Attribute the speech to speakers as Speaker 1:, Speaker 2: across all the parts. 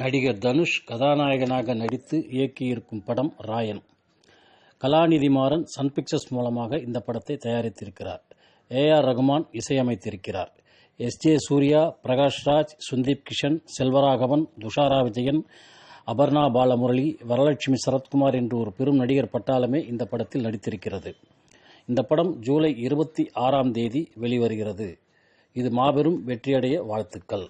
Speaker 1: நடிகர் தனுஷ் கதாநாயகனாக நடித்து இயக்கியிருக்கும் படம் ராயன். கலாநிதி மாறன் சன் பிக்சர்ஸ் மூலமாக இந்த படத்தை தயாரித்திருக்கிறார். A.R. ரகுமான் இசையமைத்திருக்கிறார். S.J. சூர்யா, பிரகாஷ் ராஜ், சுந்தீப் கிஷன், செல்வராகவன், துஷாரா விஜயன், அபர்ணா பாலமுரளி, வரலட்சுமி சரத்குமார் என்று ஒரு பெரும் நடிகர் பட்டாளமே இந்த படத்தில் நடித்திருக்கிறது. இந்த படம் ஜூலை 26ஆம் தேதி வெளிவருகிறது. இது மாபெரும் வெற்றியடைய வாழ்த்துக்கள்.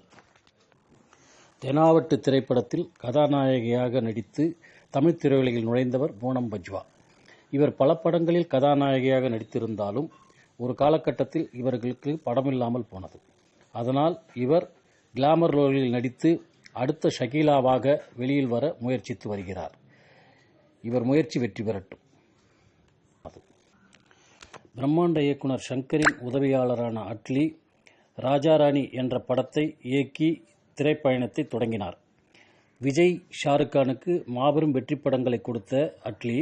Speaker 1: தெனாவட்டு திரைப்படத்தில் கதாநாயகியாக நடித்து தமிழ் திரையுலகில் நுழைந்தவர் பூனம் பஜ்வா. இவர் பல படங்களில் கதாநாயகியாக நடித்திருந்தாலும் ஒரு காலகட்டத்தில் இவர்களுக்கு படமில்லாமல் போனது. அதனால் இவர் கிளாமர் ரோலில் நடித்து அடுத்த ஷகீலாவாக வெளியில் வர முயற்சித்து வருகிறார். இவர் முயற்சி வெற்றி பெறட்டும். பிரம்மாண்ட இயக்குனர் ஷங்கரின் உதவியாளரான அட்லி ராஜாராணி என்ற படத்தை இயக்கி திரைப்பயணத்தை தொடங்கினார். விஜய், ஷாருக்கானுக்கு மாபெரும் வெற்றி படங்களை கொடுத்த அட்லி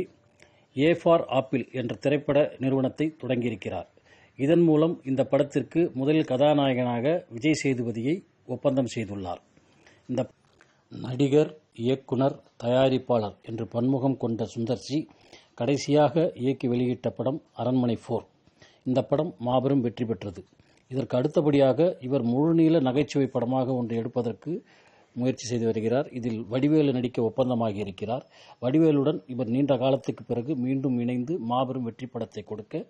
Speaker 1: A ஃபார் ஆப்பிள் என்ற திரைப்பட நிறுவனத்தை தொடங்கியிருக்கிறார். இதன் மூலம் இந்த படத்திற்கு முதலில் கதாநாயகனாக விஜய் சேதுபதியை ஒப்பந்தம் செய்துள்ளார். இந்த நடிகர், இயக்குனர், தயாரிப்பாளர் என்று பன்முகம் கொண்ட சுந்தர்சி கடைசியாக இயக்கி வெளியிட்ட படம் அரண்மனை 4. இந்த படம் மாபெரும் வெற்றி பெற்றது. இதற்கு அடுத்தபடியாக இவர் முழுநீள நகைச்சுவை படமாக ஒன்று எடுப்பதற்கு முயற்சி செய்து வருகிறார். இதில் வடிவேலு நடிக்க ஒப்பந்தமாகி இருக்கிறார். வடிவேலுடன் இவர் நீண்ட காலத்துக்கு பிறகு மீண்டும் இணைந்து மாபெரும் வெற்றி படத்தை கொடுக்க